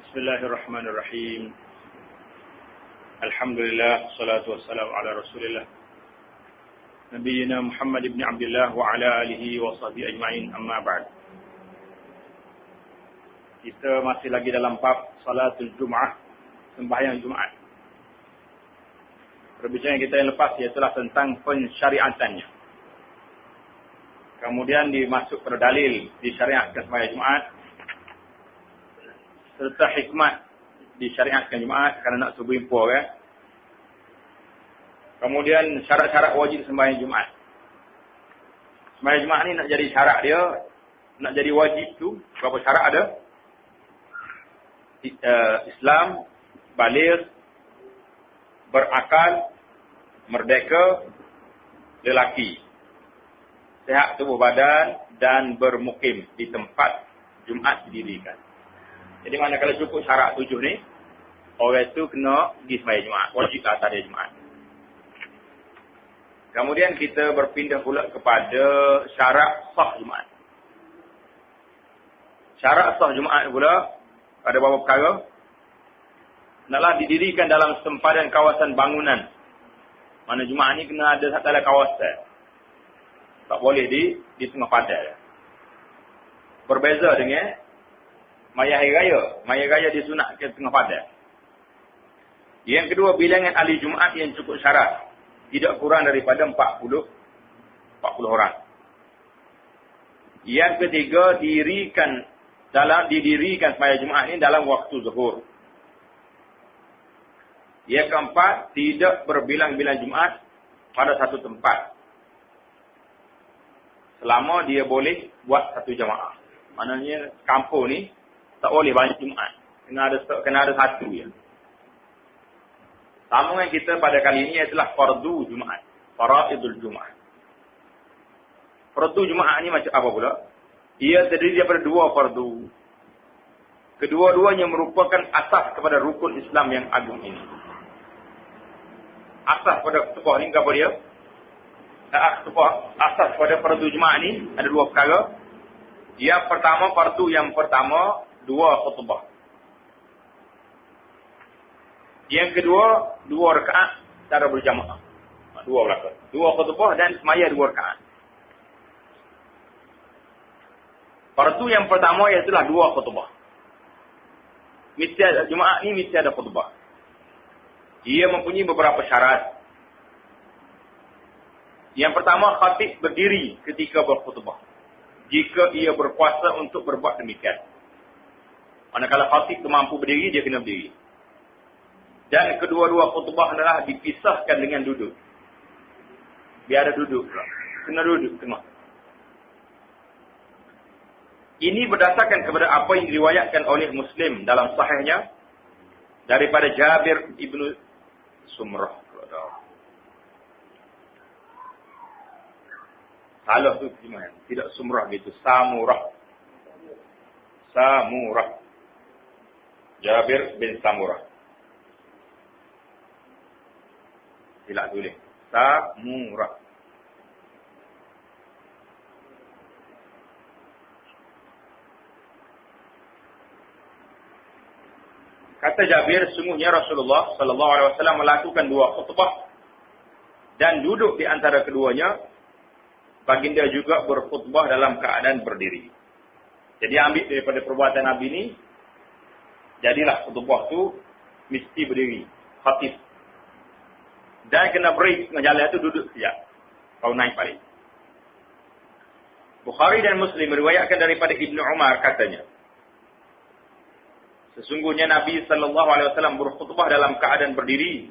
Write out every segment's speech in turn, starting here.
Bismillahirrahmanirrahim. Alhamdulillah, salatu wassalamu ala Rasulillah. Nabiyyina Muhammad ibn Abdullah wa ala alihi wa sahbihi ajma'in, amma ba'd. Kita masih lagi dalam bab salatul Jum'ah, sembahyang Jumaat. Perbincangan kita yang lepas ialah tentang pensyariatannya. Kemudian dimasuk pada dalil disyariatkan sembahyang Jumaat, serta hikmah disyariatkan Jumaat kerana nak subuh impor kan. Kemudian syarat-syarat wajib sembahyang Jumaat. Sembahyang Jumaat ni nak jadi syarat dia, nak jadi wajib tu berapa syarat ada? Islam, baligh, berakal, merdeka, lelaki, sihat tubuh badan dan bermukim di tempat Jumaat didirikan. Jadi manakala cukup syarat 7 ni, orang itu kena pergi sembahyang Jumaat. Wajib atas dia Jumaat. Kemudian kita berpindah pula kepada syarat sah Jumaat. Syarat sah Jumaat pula ada beberapa perkara. Naklah didirikan dalam sempadan kawasan bangunan. Mana Jumaat ni kena ada dalam kawasan. Tak boleh di tengah padang. Berbeza dengan Maya Hari Raya. Maya Raya disunatkan tengah padang. Yang kedua, bilangan ahli Jumaat yang cukup syarat. Tidak kurang daripada 40 orang. Yang ketiga, didirikan sembahyang Jumaat ini dalam waktu zuhur. Yang keempat, tidak berbilang-bilang Jumaat pada satu tempat. Selama dia boleh buat satu jamaah. Maknanya kampung ni tak boleh banyak Jumaat. Kena ada satu je. Sambungan kita pada kali ini adalah fardu Jumaat. Faraidul Jumaat. Fardu Jumaat ni macam apa pula? Ia terdiri daripada 2 fardu. Kedua-duanya merupakan asas kepada rukun Islam yang agung ini. Asas pada khutbah ni apa dia? Asas pada fardu Jumaat ni ada 2 perkara. Yang pertama, fardu yang pertama 2 khutbah. Yang kedua, 2 rakaat secara berjamaah. 2 belakang. 2 khutbah dan semaya 2 rakaat. Fardu yang pertama ialah 2 khutbah. Jumaat ni mesti ada khutbah. Ia mempunyai beberapa syarat. Yang pertama, khatib berdiri ketika berkhutbah. Jika ia berkuasa untuk berbuat demikian. Manakala khatib tu mampu berdiri, dia kena berdiri. Dan kedua-dua khutbah adalah dipisahkan dengan duduk. Biar ada duduk pula. Kena duduk tengah. Ini berdasarkan kepada apa yang diriwayatkan oleh Muslim dalam sahihnya daripada Jabir ibnu Sumrah. Salah tu terjemahan. Tidak Sumrah gitu. Samurah. Samurah. Jabir bin Samurah. Tidak tulis. Samurah. Kata Jabir, sungguhnya Rasulullah sallallahu alaihi wasallam melakukan 2 khutbah dan duduk di antara keduanya. Baginda juga berkhutbah dalam keadaan berdiri. Jadi ambil daripada perbuatan Nabi ni, jadilah khutbah tu mesti berdiri, khatib. Dan kena break tengah jalan tu duduk sekejap. Kau naik balik. Bukhari dan Muslim meriwayatkan daripada Ibnu Umar katanya, sesungguhnya Nabi sallallahu alaihi wasallam berkhutbah dalam keadaan berdiri.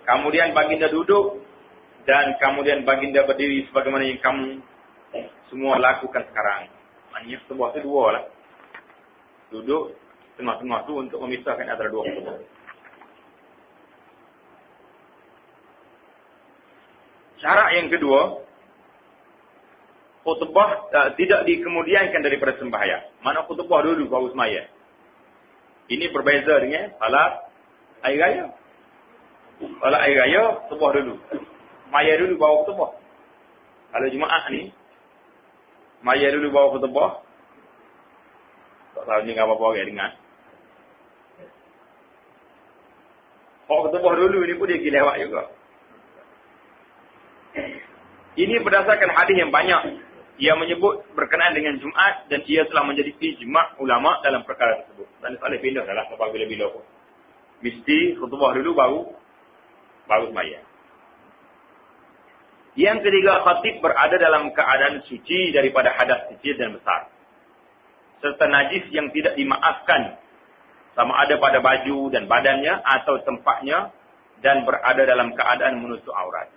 Kemudian baginda duduk dan kemudian baginda berdiri sebagaimana yang kamu semua lakukan sekarang. Maknanya khutbah tu 2 lah. Duduk tengah-tengah tu untuk memisahkan antara 2 khutbah. Syarat yang kedua, khutbah tidak dikemudiankan daripada sembahyang. Mana khutbah dulu baru sembahyang. Ini berbeza dengan salat hari raya. Salat hari raya, khutbah dulu. Maya dulu bawa khutbah. Kalau Jumaat ni, maya dulu bawa khutbah. Tak tahu ni apa-apa orang dengar. Orang khutbah dulu ni pun dia pergi lewat juga. Ini berdasarkan hadis yang banyak yang menyebut berkenaan dengan Jumaat dan ia telah menjadi ijma' ulama dalam perkara tersebut. Dan tak boleh pindah dalam sampai bila-bila pun. Mesti khutbah dulu baru sembahyang. Yang ketiga, khatib berada dalam keadaan suci daripada hadas kecil dan besar. Serta najis yang tidak dimaafkan sama ada pada baju dan badannya atau tempatnya dan berada dalam keadaan menutup aurat.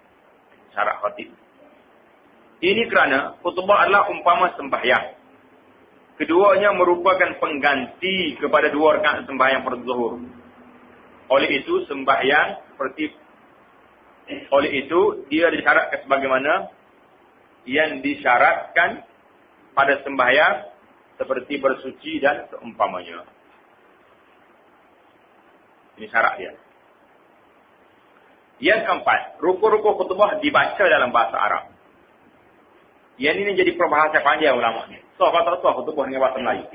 Syarat khatib. Ini kerana khutbah adalah umpama sembahyang. Keduanya merupakan pengganti kepada 2 rakaat sembahyang fardu zuhur. Oleh itu dia disyaratkan sebagaimana yang disyaratkan pada sembahyang seperti bersuci dan seumpamanya. Ini syarat dia. Yang keempat, rukun-rukun khutbah dibaca dalam bahasa Arab. Yang ini jadi perbahasan panjang ulama ni. So, kata khutbah dengan bahasa Melayu.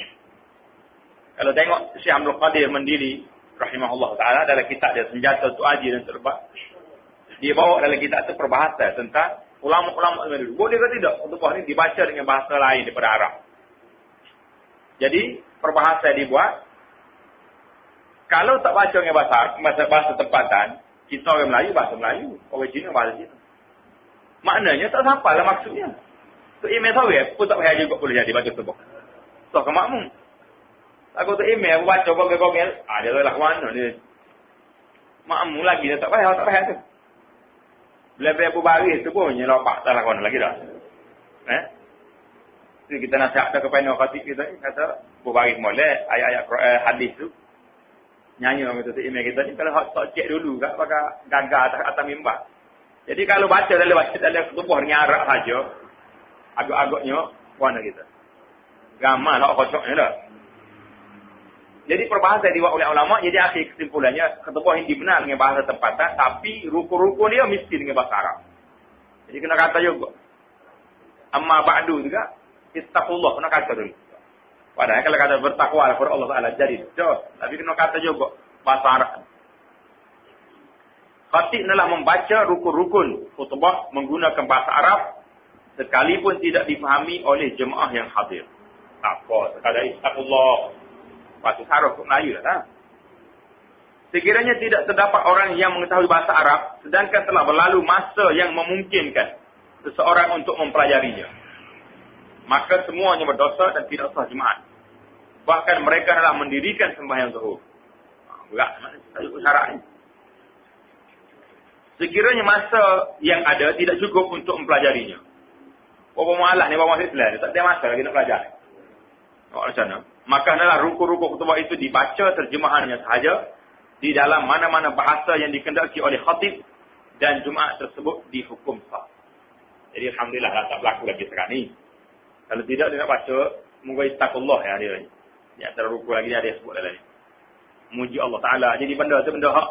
Kalau tengok Syekh Abdul Qadir Mandiri rahimahullah taala dalam kitab dia Senjata Untuk Haji dan Serba, dia bawa dalam kitab itu perbahasan tentang ulama-ulama dulu. Boleh ke tidak khutbah ni dibaca dengan bahasa lain daripada Arab? Jadi, perbahasan dibuat. Kalau tak baca dengan bahasa tempatan, kita orang Melayu bahasa Melayu, orang Cina bahasa Cina. Maknanya tak sampai lah maksudnya. Tu email tahu ya, pun tak payah juga boleh jadi baca khutbah. So, ke makmum. Aku tu email, baca gogel-gogel. Dia lah ke mana dia. Makmum lagi dia tak payah tu. Bila-bila Abu Baris tu pun, nyelopak tak lah ke mana lagi dah. Jadi kita nasihat kepada khatib kita ni, kata, Abu Baris molek, ayat-ayat hadis tu. Nyanyi orang tu email kita ni, kalau tak cek dulu kat, pakai gagal atas mimbar. Jadi kalau baca dalam khutbah dengan Arab saja, agak-agaknya warna kita. Gamar lah kocoknya lah. Jadi perbahasan dibuat oleh ulama, jadi akhir kesimpulannya, khutbah ini benar dengan bahasa tempatan, tapi rukun-rukun dia mesti dengan bahasa Arab. Jadi kena kata juga. Amma ba'du juga, istaqullah, kena kata dulu. Padahal kalau kata bertakwa kepada Allah Ta'ala, jadi dah. Tapi kena kata juga bahasa Arab. Khatib adalah membaca rukun-rukun khutbah menggunakan bahasa Arab, sekalipun tidak difahami oleh jemaah yang hadir. Tak apa, sekadar istaqullah. Bahasa Arab untuk Melayu lah. Sekiranya tidak terdapat orang yang mengetahui bahasa Arab, sedangkan telah berlalu masa yang memungkinkan seseorang untuk mempelajarinya, maka semuanya berdosa dan tidak sah jemaat. Bahkan mereka adalah mendirikan sembahyang zuhur. Berat, tak cukup syaratnya. Sekiranya masa yang ada tidak cukup untuk mempelajarinya. Bapak malah ni, bapak Islam, tak ada masa lagi nak belajar. Macam mana? Maka adalah rukun-rukun khutbah itu dibaca terjemahannya sahaja di dalam mana-mana bahasa yang dikendaki oleh khatib dan Jumaat tersebut dihukum sah. Jadi alhamdulillah lah, tak berlaku lagi sekarang ni. Kalau tidak dia nak baca moga istaqullah ya dia ni. Di antara rukun lagi dia sebut dalam ni. Muji Allah Taala. Jadi benda tu benda hak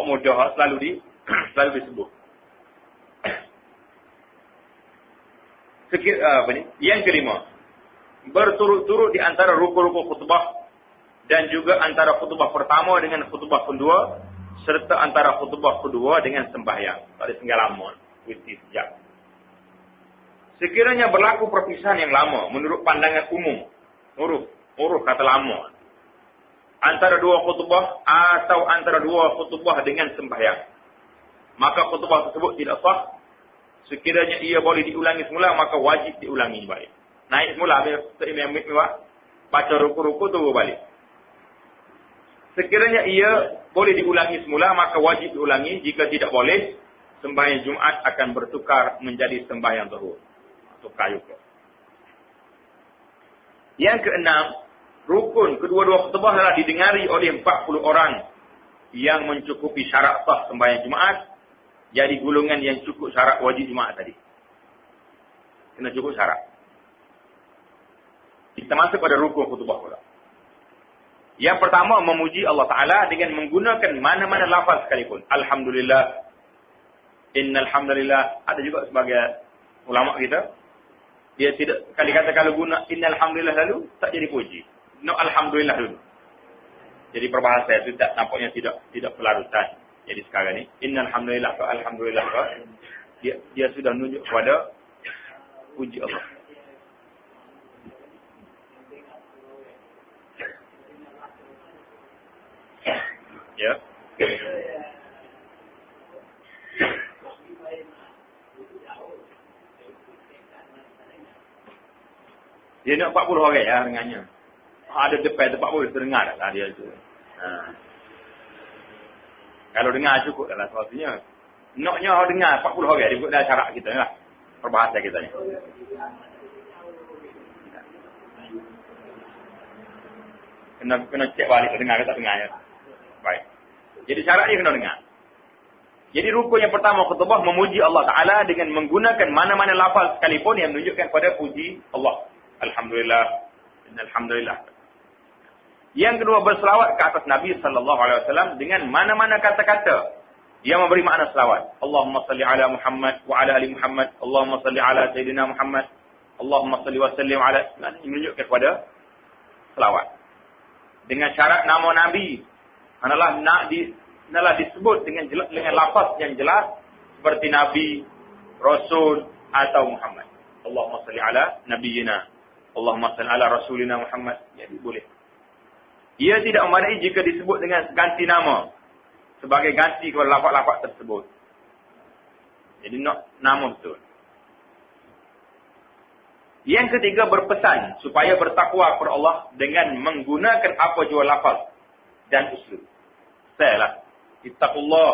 mudah hak selalu disebut. Yang kelima, berturut-turut di antara rukun-rukun khutbah dan juga antara khutbah pertama dengan khutbah kedua, serta antara khutbah kedua dengan sembahyang. Tak ada tinggal lama, witi sejak. Sekiranya berlaku perpisahan yang lama menurut pandangan umum, uruf kata lama, antara dua khutbah atau antara dua khutbah dengan sembahyang, maka khutbah tersebut tidak sah. Sekiranya ia boleh diulangi semula, maka wajib diulangi balik. Naik semula, baca ruku-ruku, tunggu balik. Sekiranya ia boleh diulangi semula, maka wajib diulangi. Jika tidak boleh, sembahyang Jumaat akan bertukar menjadi sembahyang zuhur. Tukar juga. Yang keenam, rukun kedua-dua khutbah adalah didengari oleh 40 orang yang mencukupi syarat sah sembahyang Jumaat. Jadi golongan yang cukup syarat wajib Jumaat tadi. Kena cukup syarat. Kita masuk pada rukun khutbah pula. Yang pertama, memuji Allah Ta'ala dengan menggunakan mana-mana lafaz sekalipun. Alhamdulillah. Innalhamdulillah. Ada juga sebagai ulama kita. Dia tidak, kali kata kalau guna innalhamdulillah lalu, tak jadi puji. No, alhamdulillah dulu. Jadi perbahasan itu nampaknya tidak berlarutan. Jadi sekarang ni, innal hamdulillah wa alhamdulillah wa dia sudah menunjuk kepada puji Allah. Ya. Dia nak 40 orang ya dengannya. Ada depan tempat boleh terdengar lah dia tu. Kalau dengar cukup dalam suatunya. Naknya orang dengar 40 orang dia ikut dah syarat kita lah. Perbahasan kita ni. Kena cek balik dengar ke tak dengar ya. Baik. Jadi syarat dia kena dengar. Jadi rukun yang pertama khutbah memuji Allah Ta'ala dengan menggunakan mana-mana lafaz sekalipun yang menunjukkan pada puji Allah. Alhamdulillah. Alhamdulillah. Yang kedua berselawat ke atas Nabi sallallahu alaihi wasallam dengan mana-mana kata-kata yang memberi makna selawat. Allahumma salli ala Muhammad wa ala ali Muhammad. Allahumma salli ala Sayyidina Muhammad. Allahumma salli wa sallim ala. Ini menunjukkan kepada selawat. Dengan syarat nama Nabi adalah disebut dengan lafaz yang jelas seperti Nabi, Rasul atau Muhammad. Allahumma salli ala nabiyyina. Allahumma salli ala rasulina Muhammad. Jadi boleh. Ia tidak memadai jika disebut dengan ganti nama sebagai ganti kepada lafaz-lafaz tersebut. Jadi nama betul. Yang ketiga berpesan supaya bertakwa kepada Allah dengan menggunakan apa jua lafaz dan uslub. Sayalah. Ittaqullah.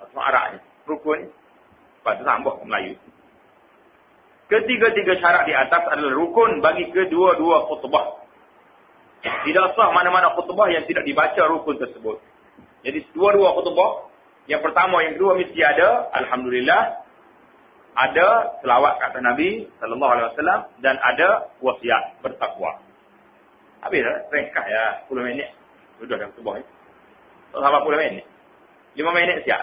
Asma Arabnya. Rukun. Lepas tu sambung ke Melayu. Ketiga-tiga syarat di atas adalah rukun bagi kedua-dua khutbah. Tidak sah mana-mana khutbah yang tidak dibaca rukun tersebut. Jadi dua-dua khutbah, yang pertama, yang kedua mesti ada alhamdulillah, ada selawat kata Nabi sallallahu alaihi wasallam dan ada wasiat bertakwa. Habis dah, ringkas ya, 10 minit sudah dah khutbah ni. Tak sampai 10 minit. 5 minit siap.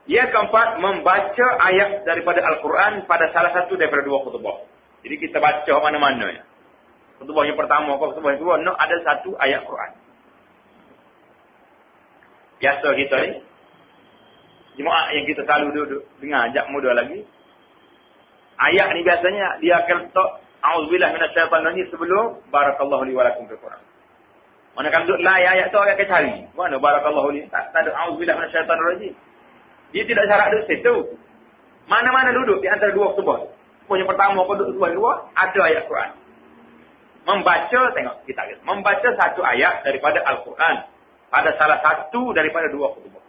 Yang keempat, membaca ayat daripada Al-Quran pada salah satu daripada dua khutbah. Jadi kita baca mana-mana ya. Khutbah yang pertama, khutbah yang kedua, ada satu ayat Quran. Biasa kita ni, jemaah yang kita selalu duduk dengar, ajak muda lagi. Ayat ni biasanya, dia akan letak, A'udzubillah minasyaitanir rajim sebelum, Barakallahu li wa lakum fil Quran. Mana kalau duduk lain ayat tu, orang akan cari. Mana Barakallahu li, tak ada A'udzubillah minasyaitanir rajim. Dia tidak syarat duduk situ. Mana-mana duduk di antara dua khutbah. Khutbah yang pertama, khutbah yang kedua, ada ayat Quran. Membaca, tengok kita membaca satu ayat daripada Al-Quran pada salah satu daripada dua khutbah.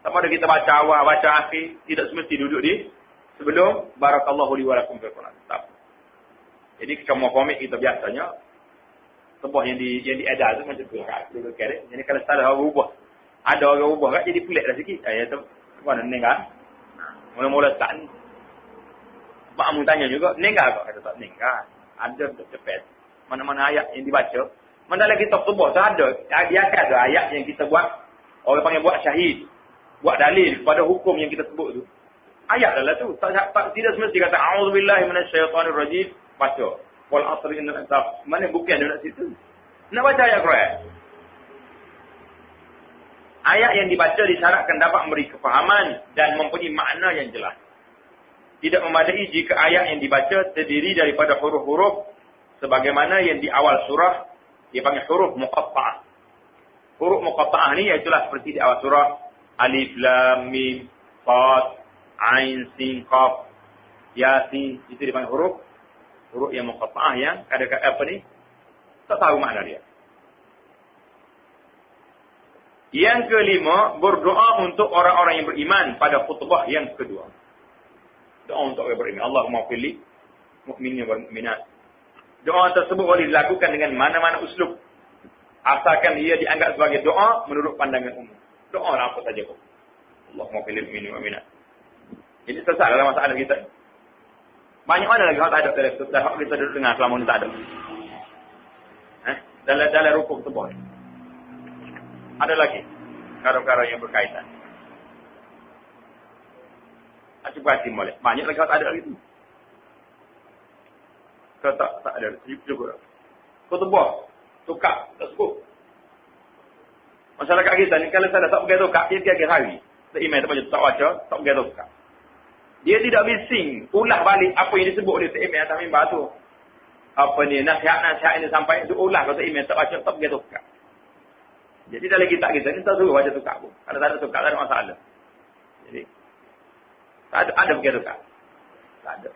Sama ada kita baca awal, baca akhir, tidak semesti duduk di sebelum Barakallahu li wa lakum fil Quran. Tak. Jadi semua komik kita biasanya khutbah yang diedar tu macam tu kan. Jadi kalau salah orang ubah, ada orang ubah kan jadi pelik dah sikit. Ya tu mana nengah. Mula-mula tak ni. Pak tanya juga, nengah kok? Kata tak nengah. Ada tepat. Mana-mana ayat yang dibaca. Mana lagi kita khutbah tu ada. Dia akan ada ayat yang kita buat. Orang panggil buat syahid. Buat dalil pada hukum yang kita sebut tu. Ayat adalah tu. Tidak semesti kata, A'udzubillahi minasyaitanir rajim. Baca. Wal asri innal insana. Mana bukti ada dekat situ? Nak baca ayat Quran. Ayat yang dibaca disyaratkan dapat memberi kefahaman dan mempunyai makna yang jelas. Tidak memadai jika ayat yang dibaca terdiri daripada huruf-huruf sebagaimana yang di awal surah dia panggil huruf muqatta'ah. Huruf muqatta'ah ni iaitulah seperti di awal surah Alif Lam Mim Qaf Ain Sin Qaf Yasin, itu dipanggil huruf yang muqatta'ah yang kadang-kadang apa ni tak tahu makna dia. Yang kelima, berdoa untuk orang-orang yang beriman pada khutbah yang kedua. Doa untuk orang beriman. Allahumma fili mu'minin wal mu'minat. Doa tersebut boleh dilakukan dengan mana-mana uslub. Asalkan ia dianggap sebagai doa menurut pandangan umum. Doa lah apa saja pun. Allahumma fili mu'minin wal mu'minat. Jadi selesai dalam masalah kita. Banyak mana lagi orang tak ada dalam kita duduk dengar selama ni tak ada. Dalam rukuk khutbah. Ada lagi perkara-perkara yang berkaitan. Cuba hati boleh. Banyak lagi tak ada lagi tu. Kalau tak ada. Cukup. Khutbah. tukar tersebut. Masyarakat kita ni kalau saya tak pergi tukar, dia tiga hari. Email tak baca, tak baca, tak pergi tukar. Dia tidak bising, ulah balik apa yang disebut oleh email atas mimbar tu. Apa ni, nasihat-nasihat ini sampai itu ulah kalau email tak baca, tak pergi tukar. Jadi dalam kitab kita ni tak suruh baca tukar pun. Kalau tak ada tukar, tak ada masalah. Jadi, tak ada pergi tukar. Tak ada.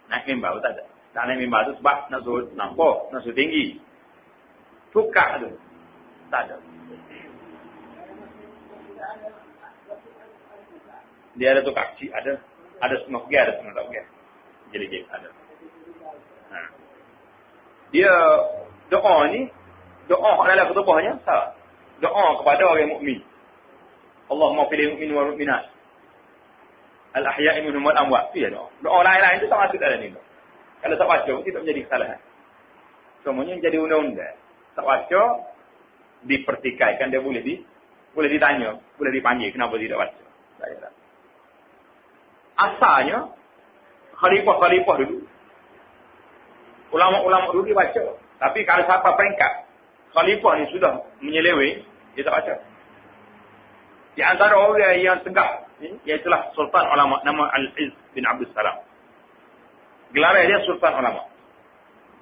Naik mimbar tak ada. Tak naik mimbar tu sebab nak suruh nampak, nak suruh tinggi. Tukar tu. Tak ada. Dia ada tukar kecil, ada. Ada setengah pergi, ada setengah tak pergi. Jadi ada. Ha. Dia doa ni, doa dalam khutbahnya, tak. Doa kepada orang mukmin. Allahumma fil mu'min wal mu'minat. Al-ahya'i minhum wal amwat. Itu ya doa. Doa lain-lain itu tak masuk dalam ni. Kalau tak baca, tidak menjadi kesalahan. Semuanya jadi undang-undang. Tak baca, dipertikaikan, dia boleh ditanya, boleh dipanggil kenapa tidak baca. Tak. Asalnya, khalifah-khalifah dulu. Ulama-ulama dulu dia baca. Tapi kalau siapa peringkat, khalifah ni sudah menyeleweng, dia tak baca. Di antara orang yang tegak, iaitulah Sultan Ulama, nama Al-Izz bin Abdul Salam. Gelar dia Sultan Ulama.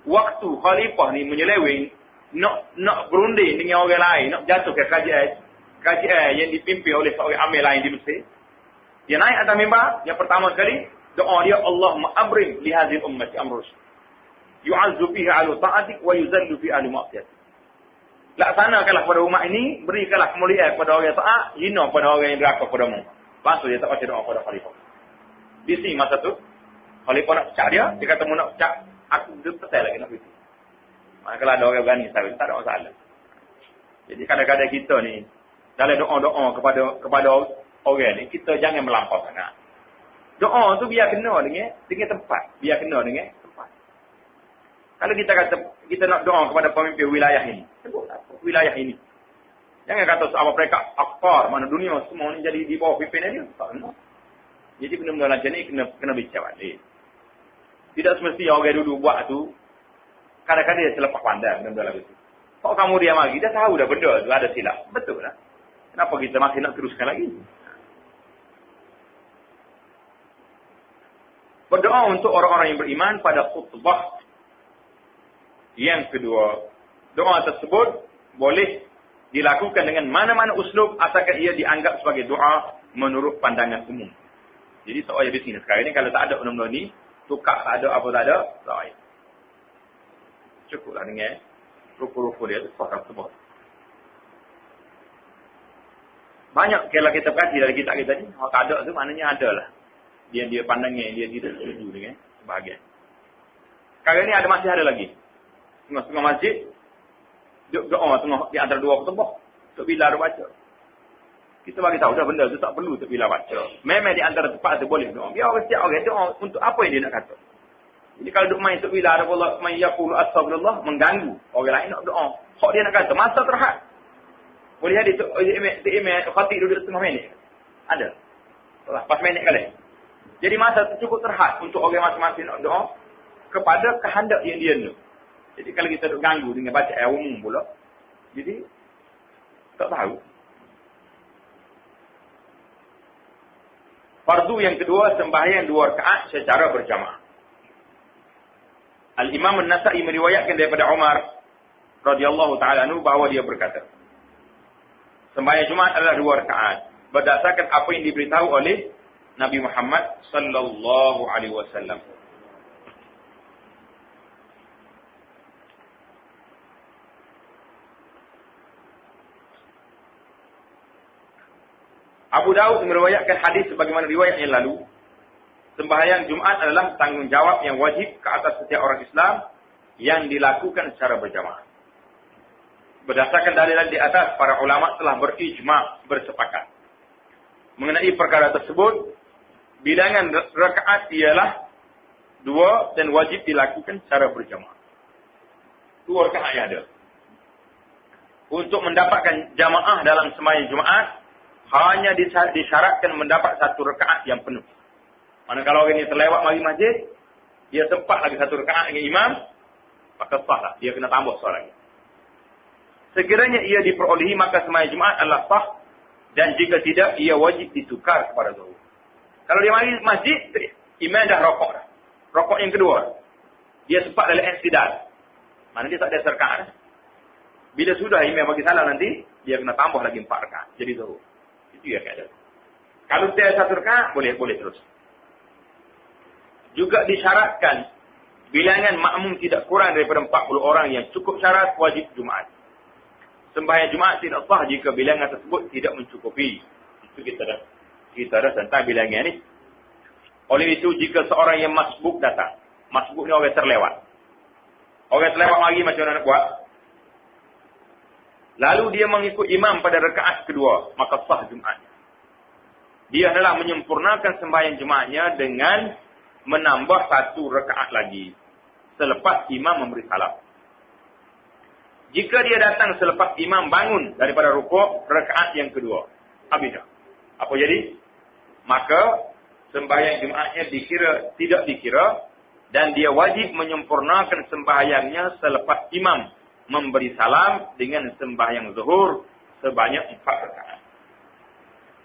Waktu khalifah ni menyeleweng, nak berunding dengan orang lain, nak jatuh ke kajian yang dipimpin oleh seorang amir lain di Mesir. Dia naik atas mimbar, yang pertama sekali, doa dia, Allahumma abrim li hadhihi ummati amrus. Yu'azzu fiha ahlu ta'atik wa yuzallu fi ahli ma'siyati. Laksanakanlah pada umat ini, berikanlah kemuliaan kepada orang yang taat, hina pada orang yang deraka padamu. Lepas dia tak baca doa pada khalifah. Di sini masa tu, khalifah nak pecah dia kata mu nak pecah, aku betul lagi nak pergi. Kalau ada orang berani saya, tak ada masalah. Jadi kadang-kadang kita ni, dalam doa-doa kepada orang ni, kita jangan melampau sangat. Doa tu biar kena dengan tempat. Biar kena dengan tempat. Kalau kita kata, kita nak doa kepada pemimpin wilayah ini. Sebut apa? Wilayah ini. Jangan kata apa mereka akbar, mana dunia semua ni jadi di bawah pimpinan dia. Tak kena. Jadi benda-benda macam ni kena bicara balik. Tidak semestinya orang dulu buat tu, kadang-kadang dia selepas pandang benda-benda lagu tu. Kalau kamu dia mari, dia tahu dah benda tu ada silap. Betul lah. Kenapa kita masih nak teruskan lagi? Berdoa untuk orang-orang yang beriman pada khutbah yang kedua. Doa tersebut boleh dilakukan dengan mana-mana uslub asalkan ia dianggap sebagai doa menurut pandangan umum. Jadi soal di sini sekarang ni kalau tak ada benda-benda ni, tukar tak ada apa tak ada, tak baik. Cukuplah dengan ruku-ruku dia tu pakai sebut. Banyak kalau kita perhati dari kitab kita ni, kalau tak ada tu maknanya ada lah. Dia pandangnya, dia tidak setuju dengan sebahagian. Sekarang ni masih ada lagi. Tengah-tengah masjid, doa tengah di antara dua khutbah. Tok Bilal baca. Kita bagi tahu dah benda tu tak perlu Tok Bilal baca. Memang di antara tempat tu boleh doa. Biar orang setiap orang doa untuk apa yang dia nak kata. Jadi kalau duk main Tok Bilal, Allah main yaqulu astagfirullah, mengganggu orang lain nak doa. Hak dia nak kata masa terhad. Boleh ada Tok Imam khatib duduk setengah minit. Ada. Pas minit kali. Jadi masa tu cukup terhad untuk orang masing-masing nak doa kepada kehendak yang dia nak. Jadi kalau kita duk ganggu dengan baca ayat umum pula, jadi tak tahu. Fardu yang kedua, sembahyang 2 rakaat secara berjamaah. Al-Imam An-Nasa'i meriwayatkan daripada Umar radhiyallahu taala anhu bahawa dia berkata, sembahyang Jumaat adalah 2 rakaat berdasarkan apa yang diberitahu oleh Nabi Muhammad sallallahu alaihi wasallam. Abu Daud meriwayatkan hadis sebagaimana riwayat yang lalu. Sembahyang Jumaat adalah tanggungjawab yang wajib ke atas setiap orang Islam yang dilakukan secara berjamaah. Berdasarkan dalilan di atas, para ulama telah berijma' bersepakat mengenai perkara tersebut. Bilangan rakaat ialah 2 dan wajib dilakukan secara berjamaah. 2 rakaat yang ada. Untuk mendapatkan jamaah dalam sembahyang Jumaat, hanya disyaratkan mendapat 1 rakaat yang penuh. Mana kalau orang ini terlewat mari masjid, dia sempat lagi 1 rakaat dengan imam, maka sahlah. Dia kena tambah sah lagi. Sekiranya ia diperolehi, maka sembahyang Jumaat adalah sah. Dan jika tidak, ia wajib ditukar kepada zuhur. Kalau dia mari masjid, imam dah rokok dah. Rokok yang kedua. Dia sempat dalam i'tidal. Mana dia tak ada rakaat dah. Bila sudah imam bagi salam nanti, dia kena tambah lagi 4 rakaat. Jadi zuhur. Itu ya keadaan. Kalau dia 1 rakaat, boleh terus. Juga disyaratkan, bilangan makmum tidak kurang daripada 40 orang yang cukup syarat wajib Jumaat. Sembahyang Jumaat tidak sah jika bilangan tersebut tidak mencukupi. Itu kita dah tentang bilangan ni. Oleh itu, jika seorang yang masbuk datang. Masbuk ni orang terlewat. Orang terlewat lagi macam mana nak buat? Lalu dia mengikut imam pada rakaat kedua. Maka sah Jumaatnya. Dia adalah menyempurnakan sembahyang Jumaatnya dengan menambah 1 rakaat lagi. Selepas imam memberi salam. Jika dia datang selepas imam bangun daripada rukuk, rakaat yang kedua. Habis dah. Apa jadi? Maka sembahyang Jumaatnya tidak dikira dan dia wajib menyempurnakan sembahyangnya selepas imam memberi salam dengan sembahyang zuhur sebanyak 4 rakaat.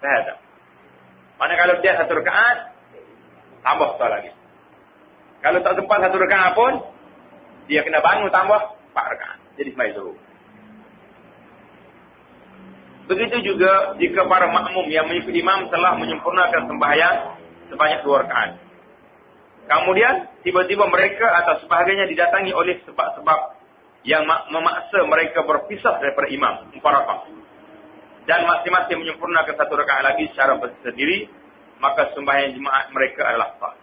Faham tak? Mana kalau dia 1 rakaat, tambah satu lagi. Kalau tak sempat 1 rakaat pun, dia kena bangun tambah 4 rakaat. Jadi sembahyang zuhur. Begitu juga jika para makmum yang mengikut imam telah menyempurnakan sembahyang sebanyak 2 rakaat. Kemudian tiba-tiba mereka atau sebahagiannya didatangi oleh sebab-sebab yang memaksa mereka berpisah daripada imam, 4 rakaat. Dan masing-masing menyempurnakan 1 rakaat lagi secara bersendiri, maka sembahyang Jumaat mereka adalah sah.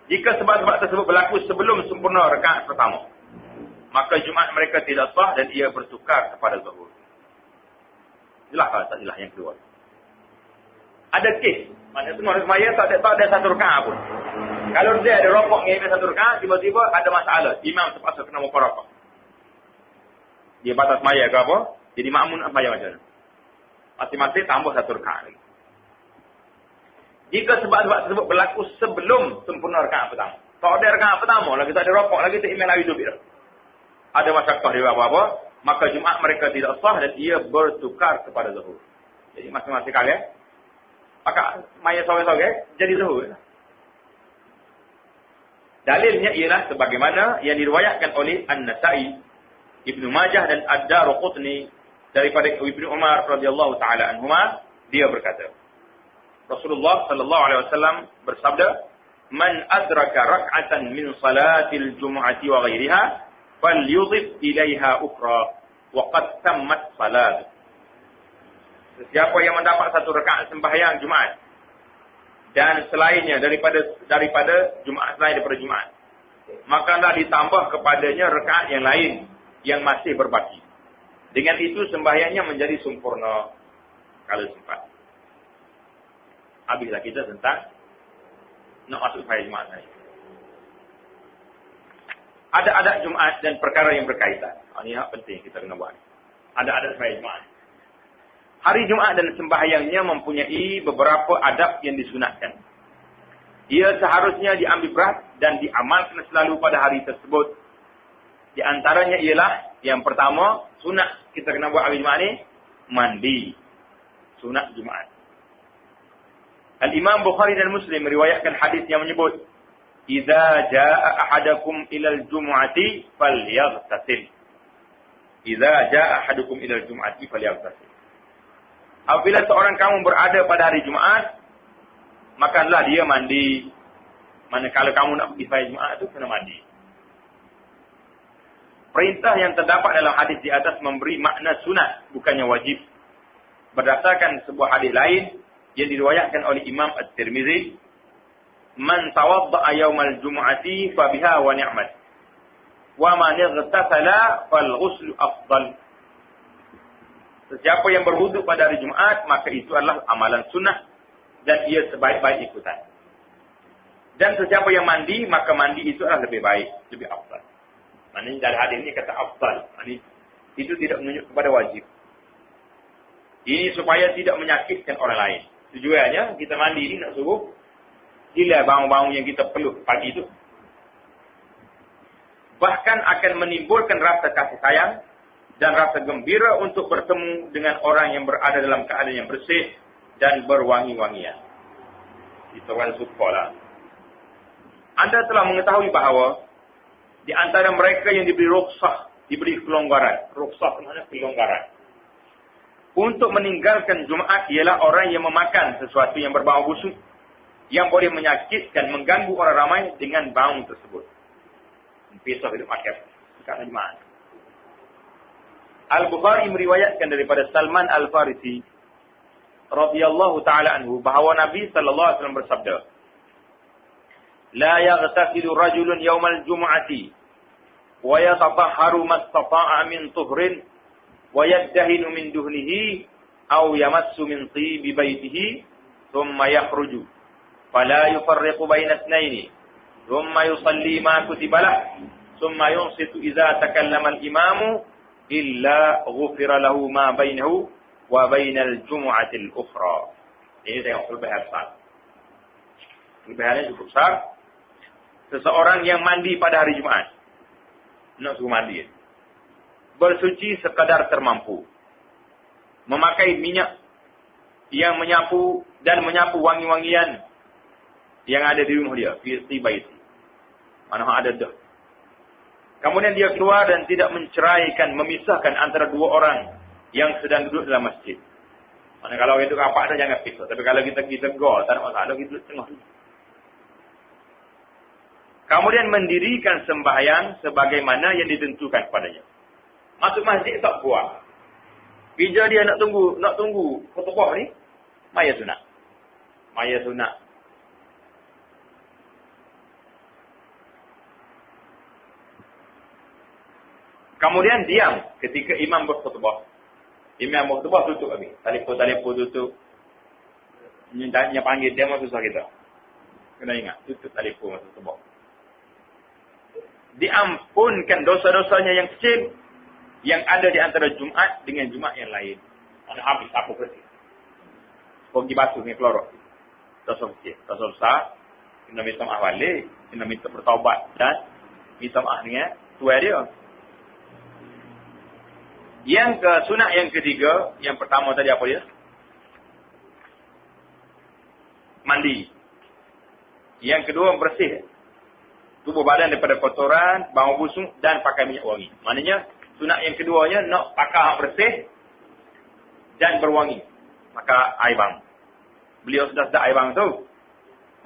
Jika sebab-sebab tersebut berlaku sebelum sempurna rakaat pertama, maka Jumaat mereka tidak sah dan ia bertukar kepada zuhur. Itulah kalau tak salah yang kedua. Ada kes. Maksudnya semua orang semaya tak ada 1 rakaat pun. Kalau dia ada rokok dengan 1 rakaat, tiba-tiba ada masalah. Imam terpaksa kena berapa rokok. Dia batas semaya ke apa? Jadi makmum nak semaya macam mana? Masing-masing tambah 1 rakaat lagi. Jika sebab-sebab tersebut berlaku sebelum sempurna rakaat pertama. Tak ada rakaat pertama, lagi tak ada rokok, lagi tak imam lagi hidup dia. Ada masyarakat dia apa-apa, maka Jumaat mereka tidak sah dan ia bertukar kepada zuhur. Jadi masing-masing kali, maka maya sore-sore jadi zuhur. Dalilnya ialah sebagaimana yang diriwayatkan oleh An-Nasa'i, Ibnu Majah dan Ad-Darqutni daripada Ibnu Umar radhiyallahu taala anhuma, dia berkata, Rasulullah sallallahu alaihi wasallam bersabda, "Man adraka rak'atan min salatil jumu'ati wa ghairiha, falyudhif ilaiha ukhra wa qad tammat salat." Sesiapa yang mendapat 1 rakaat sembahyang Jumaat dan selainnya daripada Jumaat, selain daripada Jumaat, maka hendaklah ditambah kepadanya rakaat yang lain yang masih berbaki. Dengan itu sembahyangnya menjadi sempurna kalau sempat. Habislah kita tentang nak masuk sembahyang Jumaat tadi. Ada adat Jumaat dan perkara yang berkaitan. Ini yang penting kita kena buat. Ada adat sembahyang Jumaat. Hari Jumaat dan sembahyangnya mempunyai beberapa adab yang disunatkan. Ia seharusnya diambil berat dan diamalkan selalu pada hari tersebut. Di antaranya ialah yang pertama, sunat kita kena buat hari Jumaat ni, mandi. Sunat Jumaat. Al-Imam Bukhari dan Muslim meriwayatkan hadis yang menyebut, "Idza jaa ahadakum ilal jumu'ati falyaghtasil." Idza jaa ahadukum ilal jumu'ati falyaghtasil. Apabila seorang kamu berada pada hari Jumaat, maka hendaklah dia mandi. Manakala kamu nak pergi sembahyang Jumaat tu kena mandi. Perintah yang terdapat dalam hadis di atas memberi makna sunat, bukannya wajib. Berdasarkan sebuah hadis lain yang diriwayatkan oleh Imam At-Tirmizi, "Man tawadda'a yaumal jumu'ati fa biha wa ni'mat. Wa man ightasala fal ghuslu afdal." Sesiapa yang berwuduk pada hari Jumaat, maka itu adalah amalan sunnah dan ia sebaik-baik ikutan. Dan sesiapa yang mandi, maka mandi itu adalah lebih baik, lebih afdal. Maknanya dari hadis ini kata afdal. Itu tidak menunjuk kepada wajib. Ini supaya tidak menyakitkan orang lain. Tujuannya kita mandi ini nak suruh gila bangun-bangun yang kita perlu pagi itu. bahkan akan menimbulkan rasa kasih sayang dan rasa gembira untuk bertemu dengan orang yang berada dalam keadaan yang bersih dan berwangi-wangian. Itu kan sukalah. Anda telah mengetahui bahawa di antara mereka yang diberi rukhsah, diberi kelonggaran. Rukhsah maknanya kelonggaran. Untuk meninggalkan Jumaat ialah orang yang memakan sesuatu yang berbau busuk, yang boleh menyakitkan, mengganggu orang ramai dengan bau tersebut. Pisau hidup akhir. Karena Jumaat. Al-Bukhari meriwayatkan daripada Salman Al-Farisi radhiyallahu ta'ala anhu bahawa Nabi sallallahu alaihi wasallam bersabda, "La yaghtasilu rajulun yawmal jum'ati wa yatatahharu mastata'a min tuhrin wa yaddahinu min duhnihi aw yamassu min tibi baitihi thumma yakhruju fala yufarriqu baina ithnaini thumma yusalli ma kutiba lahu thumma yunsitu idza takallama al-imamu illa ghufira lahu ma bainahu wa bainal jumu'atil ukhra." Ini tengok kelebihan besar. Kelebihannya cukup besar. Seseorang yang mandi pada hari Jumaat. Nak suruh mandi. Bersuci sekadar termampu. Memakai minyak yang menyapu dan menyapu wangi-wangian yang ada di rumah dia. Fi baiti. Mana ada dah. Kemudian dia keluar dan tidak menceraikan, memisahkan antara dua orang yang sedang duduk dalam masjid. Mana kalau itu kapak dah jangan pisah. Tapi kalau kita go, tak ada masalah, kita duduk tengah. Kemudian mendirikan sembahyang sebagaimana yang ditentukan kepadanya. Masuk masjid tak puas. Bija dia nak tunggu khutbah ni, maya sunat. Maya sunat. Kemudian diam ketika imam berkhutbah. Imam berkhutbah tutup kami. Telefon tutup. Mintanya panggil dia mah susah kita. Kena ingat, tutup telefon masa khutbah. Diampunkan dosa-dosanya yang kecil yang ada di antara Jumaat dengan Jumaat yang lain. Mana habis apa bersih. Pergi basuh ni kelorok. Dosa kecil. Dosa besar. Kena minta maaf balik. Kena minta bertaubat. Dan minta maaf dengan tuan dia. Yang ke sunat yang ketiga. Yang pertama tadi apa dia? Mandi. Yang kedua bersih tubuh badan daripada kotoran, bau busuk dan pakai minyak wangi. Maknanya sunat yang keduanya nak pakai bersih dan berwangi. Maka air bang. Beliau sudah sedap air bang tu.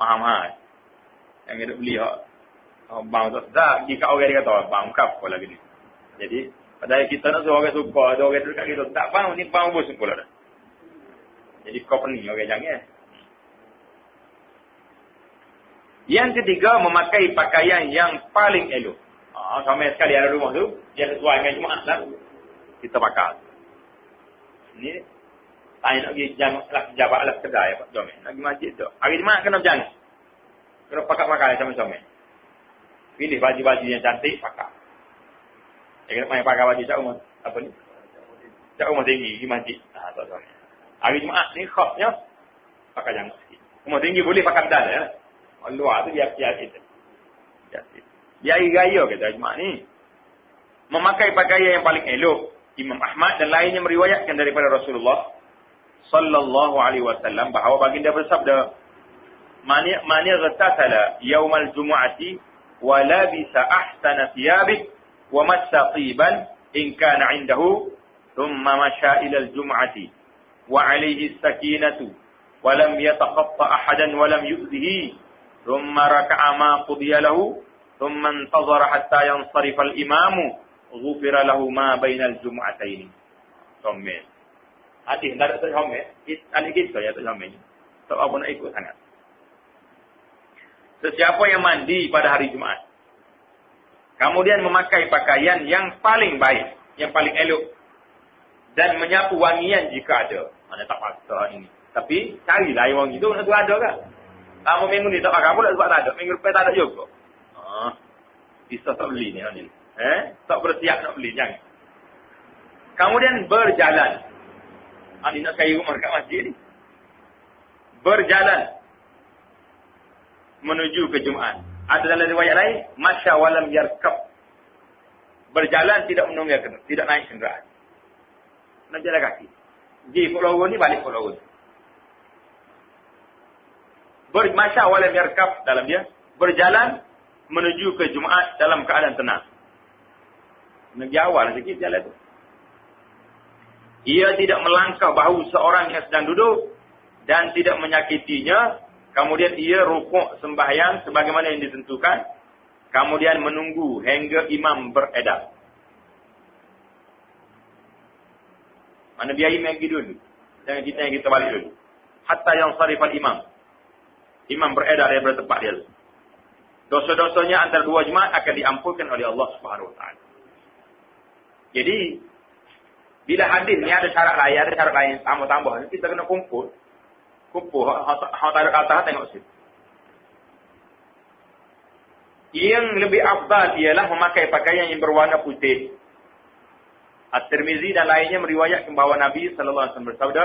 Mahal-mahal. Yang kita beli bang tu sedap. Jika orang dia kata, bang kap apa lagi ni. Jadi, padahal kita nak suruh orang suka, ada orang dekat kita tak bang, ni bang busuk pula dah. Jadi kau pening orang jangan. Yang ketiga, memakai pakaian yang paling elok. Sama sekali ada rumah tu, dia sesuai dengan Jumaat lah. Kita pakai. Ini, saya nak pergi jabat lah kedai, Pak Jomel. Nak pergi masjid tu. Hari Jumaat kena berjalan. Kena pakai sama-sama. Pilih baju-baju yang cantik, pakai. Dia kena main pakai baju cak rumah. Apa ni? Cak rumah tinggi, pergi masjid. Tak Jomel. Hari Jumaat ni, khasnya, pakai jangan sikit. Rumah tinggi boleh pakai bedal ya. Luar tu dia kita. Dia gaya kata Jumaat ni. Memakai pakaian yang paling elok. Imam Ahmad dan lainnya meriwayatkan daripada Rasulullah sallallahu alaihi wasallam bahawa baginda bersabda, "Man yaghtasala yaumal jumu'ati wa labisa ahsana thiyabih wa massa tiban in kana 'indahu thumma masha ila al-jum'ati wa 'alayhi as-sakinatu wa lam yatakhatta ahadan wa lam yu'dhihi." ثم ركع ما قضي له ثم انتظر حتى ينصرف الإمام غفر له ما بين الجمعتين. Somel. Hadis tak ada somel. Ahli kita ya tak somel. Tak apa nak ikut sangat. Sesiapa yang mandi pada hari Jumaat, kemudian memakai pakaian yang paling baik, yang paling elok, dan menyapu wangian jika ada. Mana tak paksa ini. Tapi carilah yang wangi itu nak ada kan? Kamu minggu ni tak pakai pula sebab tak ada. Minggu depan tak ada juga. Bisa tak beli ni. Tak bersiap nak beli. Jangan. Kemudian berjalan. Ini nak kayu rumah dekat masjid ni. Berjalan. Menuju ke Jumaat. Ada dalam riwayat lain. Masya walam yarkab. Berjalan tidak menunggang kendaraan, tidak naik kendaraan. Nak jalan kaki. Di pulau ni balik pulau ni. Bermasya walam yarkab dalam dia. Berjalan menuju ke Jumaat dalam keadaan tenang. Nabi awal sikit jalan tu. Ia tidak melangkah bahu seorang yang sedang duduk dan tidak menyakitinya. Kemudian ia rukuk sembahyang sebagaimana yang ditentukan. Kemudian menunggu hingga imam beredar. Mana biar imam pergi dulu. Jangan kita balik dulu. Hatta yang sarifal imam. Imam beredar daripada tempat dia. Dosa-dosanya antara dua jemaat akan diampunkan oleh Allah Subhanahu Wa Taala. Jadi, bila hadis ni ada syarat lain tambah-tambah. Kita kena kumpul. Hak tarik atas tengok situ. Yang lebih afdal ialah memakai pakaian yang berwarna putih. At-Tirmizi dan lainnya meriwayatkan bahawa Nabi sallallahu alaihi wasallam bersabda,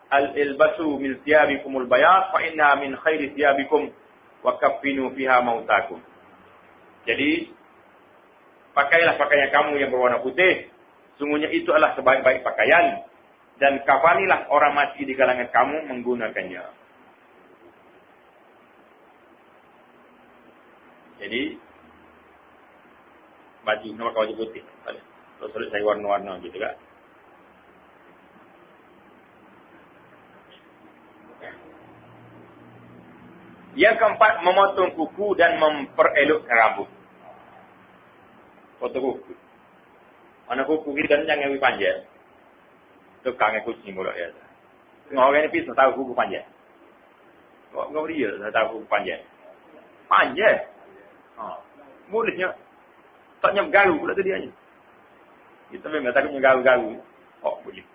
"Al-ilbasu min thiyabikumul bayad fa inna min khairi thiyabikum wa kaffinu fiha mautakum." Jadi, pakailah pakaian kamu yang berwarna putih. Sungguhnya itu adalah sebaik-baik pakaian dan kafanilah orang mati di kalangan kamu menggunakannya. Jadi, baju, nak pakai baju putih. Terus saya warna-warna gitu kan. Yang keempat, memotong kuku dan memperelokkan rambut. Potong kuku. Mana kuku kita jangan lebih panjang. Tukang kucing mulut dia. Orang ni pisau tahu kuku panjang. Kau dia tak tahu kuku panjang. Panjang. Mulutnya taknya garu pula tu dia ni. Kita memang takutnya garu-garu. Boleh.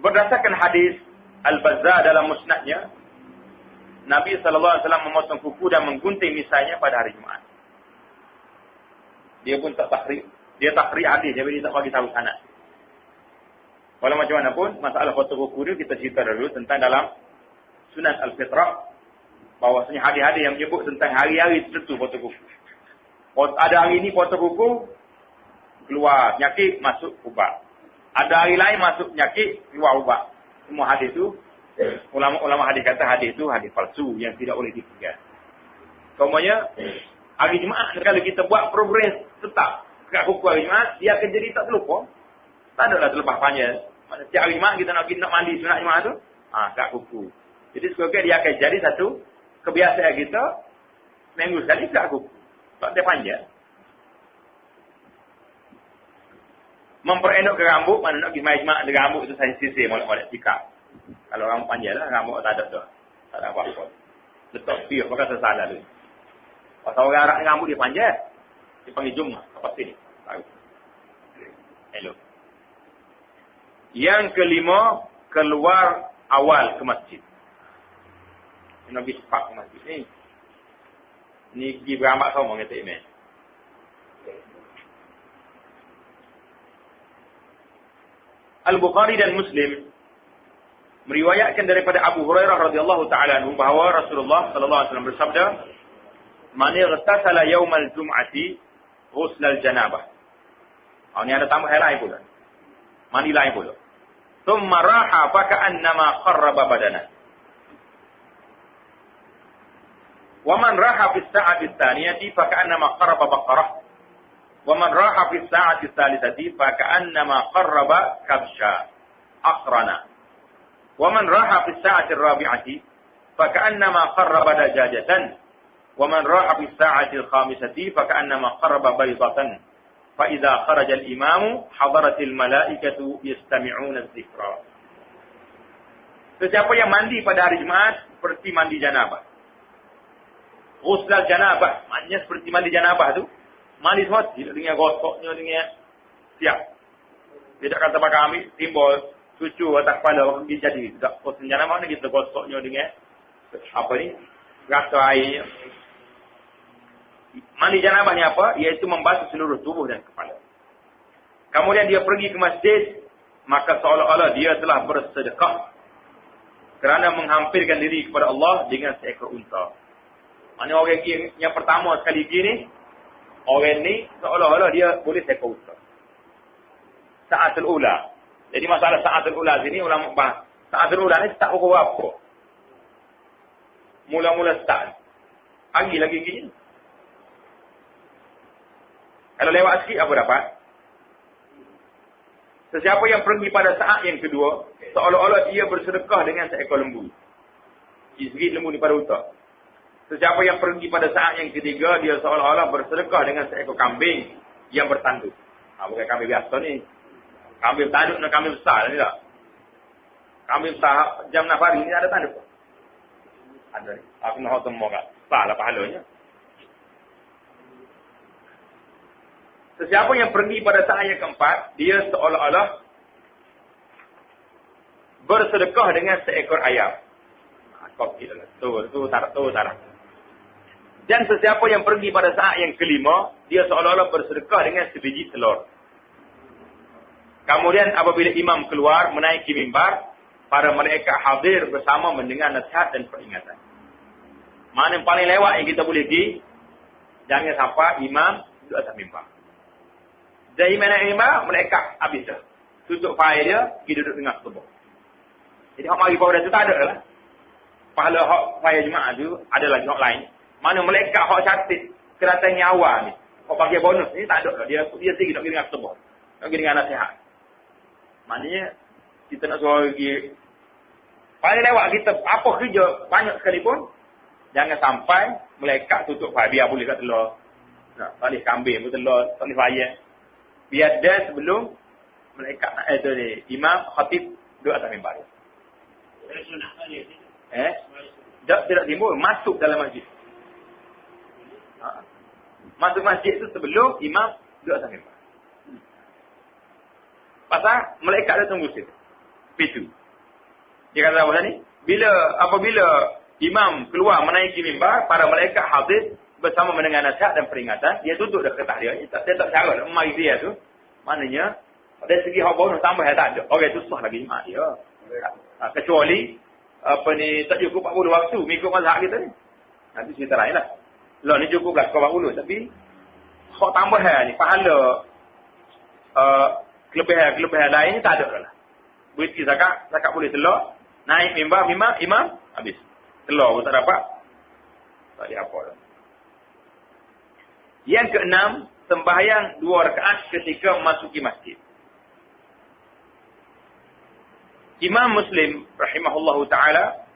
Berdasarkan hadis Al-Bazzar dalam musnadnya, Nabi SAW memotong kuku dan menggunting misalnya pada hari Jumaat. Dia pun tak takhri. Dia takhri hadis. Dia tak bagi tahu sanad. Walau macam mana pun, masalah potong kuku ni kita cerita dulu tentang dalam Sunan Al-Fitrah. Bahawasanya hadis-hadis yang menyebut tentang hari-hari tertentu potong kuku. Ada hari ini potong kuku, keluar penyakit, masuk ubat. Ada hari lain masuk penyakit, keluar ubat. Semua hadis tu, ulama-ulama hadis kata hadis tu hadis palsu yang tidak boleh dipegang. Kemudian, hari Jumaat, kalau kita buat progres tetap kat kuku hari Jumaat, dia akan jadi tak terlupa. Tak adalah terlepas panjang. Setiap hari Jumaat kita nak mandi sunat Jumaat tu, kat kuku. Jadi sekurang dia akan jadi satu kebiasaan kita, minggu sekali kat kuku. Tak ada panjang. Memperelokkan rambut, mana nak pergi majmak dengan rambut itu saya sisir molek-molek tikar. Kalau rambut panjang lah, rambut tak ada dah. Tak ada apa-apa. Letak piyah, maka sesalah tu. Pasal orang Arab rambut dia panjang, dia panggil jumlah. Apa sini? Tahu. Hello. Yang kelima, keluar awal ke masjid. Nabi sepak ke masjid ni. Ni pergi beramak sama kata Imam. Al-Bukhari dan Muslim meriwayatkan daripada Abu Hurairah radhiyallahu taala anhu bahawa Rasulullah sallallahu alaihi wasallam bersabda, "Man igtasala yaumal jum'ati ghuslal janabah." Ini ada tambahan lain pula. Mandi lain pula. Thumma raha fa ka'annama qarraba badana. Wa man raha fi as-sa'ati ats-tsaniyati fa ka'annama qarraba baqarah. وَمَنْ رَاحَ فِي السَّاعَةِ الثَّالِثَةِ فَكَأَنَّمَا قَرَّبَ كَبْشًا أَقْرَنًا وَمَنْ رَاحَ فِي السَّاعَةِ الرَّابِعَةِ فَكَأَنَّمَا قَرَّبَ دَجاجَةً وَمَنْ رَاحَ فِي السَّاعَةِ الْخَامِسَةِ فَكَأَنَّمَا قَرَّبَ بَيْضَةً فَإِذَا خَرَجَ الْإِمَامُ حَضَرَتِ الْمَلَائِكَةُ يَسْتَمِعُونَ الذِّكْرَ. Sesiapa yang mandi pada hari Jumaat seperti mandi janabah. Ghuslal janabah, maknanya seperti mandi janabah tu. Mandi semua, tidak dengan gosoknya dengan siap. Tidak kata pakai ambil, timbul, cucu atas kepala, pergi jadi. Tak kosan janabah ni kita gosoknya dengan, apa ni, rasa airnya. Mandi janabah ni apa? Iaitu membasuh seluruh tubuh dan kepala. Kemudian dia pergi ke masjid, maka seolah-olah dia telah bersedekah kerana menghampirkan diri kepada Allah dengan seekor unta. Mana orang yang pertama sekali gini, Orang ni seolah-olah dia boleh seka uta. Sa'atul ula. Jadi masalah sa'atul ula sini ulama bahas. Sa'atul ula ni start pukul berapa? Mula-mula start. Pagi lagi gini. Kalau lewat sikit apa dapat? Sesiapa yang pergi pada saat yang kedua, seolah-olah ia bersedekah dengan seekor lembu. Sikit lembu ni pada utak. Sesiapa yang pergi pada saat yang ketiga, dia seolah-olah bersedekah dengan seekor kambing yang bertanduk. Bukan kambing biasa ni. Kambing tanduk dan kambing besar ni tak? Kambing besar jam 6 hari ni ada tanduk. Ada ni. Aku nak temu kat. Salah pahalanya. Sesiapa yang pergi pada saat yang keempat, dia seolah-olah bersedekah dengan seekor ayam. Kok gitu lah. Tu tarah. Dan sesiapa yang pergi pada saat yang kelima, dia seolah-olah bersedekah dengan sebiji telur. Kemudian apabila imam keluar menaiki mimbar, para malaikat hadir bersama mendengar nasihat dan peringatan. Mana yang paling lewat yang kita boleh pergi, jangan sampai imam duduk atas mimbar. Dan imam malaikat habis dah. Tutup file dia, pergi duduk tengah tubuh. Jadi hak mari pada tu tak ada lah. Pahala hak file Jumaat tu ada lagi hak lain. Mana malaikat hak catat kedatangan awal ni. Hak bagi bonus ni tak ada lah. Dia sendiri nak pergi dengan tubuh. Nak pergi dengan nasihat. Maknanya kita nak suruh pergi paling lewat kita apa kerja banyak sekalipun, jangan sampai malaikat tutup file. Biar boleh kat telur. Nak talih kambing pun telur, talih file. Biar dia sebelum malaikat imam khatib duduk atas mimbar. Tidak timbul masuk dalam masjid. Masuk masjid itu sebelum imam duduk atas mimbar. Pasal malaikat dia tunggu situ. Pintu. Dia kata apa tadi? Apabila imam keluar menaiki mimbar, para malaikat hadir bersama mendengar nasihat dan peringatan, dia tutup dah ketah dia. Dia tak cara nak mari dia tu. Maknanya, dari segi hak bonus tambah tak ada. Orang tu susah lagi mak dia. Kecuali, tak cukup 40 waktu, mengikut mazhab kita ni. Nanti cerita lain lah. Lah ni cukup lah 40, tapi hak tambah ni, pahala kelebihan lain ni tak ada lah. Beriti zakat boleh telur. Naik mimbar, imam, habis. Telur pun tak dapat. Tak ada apa dah. Yang keenam, sembahyang 2 rakaat ketika memasuki masjid. Imam Muslim rahimahullahu taala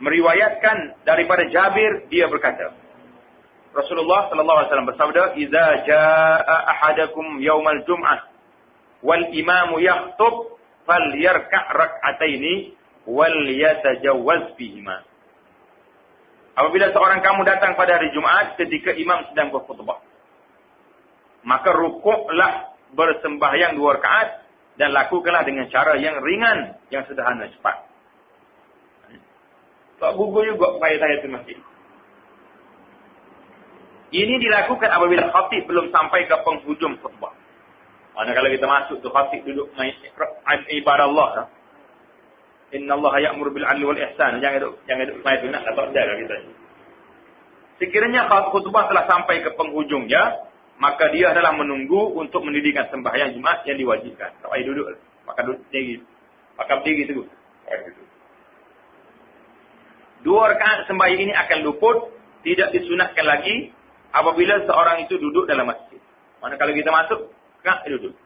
meriwayatkan daripada Jabir, dia berkata, Rasulullah sallallahu alaihi wasallam bersabda, "Idza jaa ahadakum yaumal jum'ah wal imamu yakhthub falyarka' rak'ataini wal yatajawwaz bihima." Apabila seorang kamu datang pada hari Jumaat ketika imam sedang berkhutbah, maka rukuklah bersembahyang 2 rakaat dan lakukanlah dengan cara yang ringan, yang sederhana, cepat. Tak gugur juga supaya tahiyatul masjid. Ini dilakukan apabila khatib belum sampai ke penghujung khutbah. Mana kalau kita masuk tu khatib duduk ibadah Allah. Inna Allah ya'muru bil 'adli wal ihsan. Jangan duduk main tu nak tak ada kita. Sekiranya khutbah telah sampai ke penghujungnya, maka dia adalah menunggu untuk mendirikan sembahyang Jumaat yang diwajibkan. Tak payah duduk. Maka duduk sendiri. Maka berdiri terus. 2 rakaat sembahyang ini akan luput, tidak disunatkan lagi apabila seorang itu duduk dalam masjid. Mana kalau kita masuk, duduk.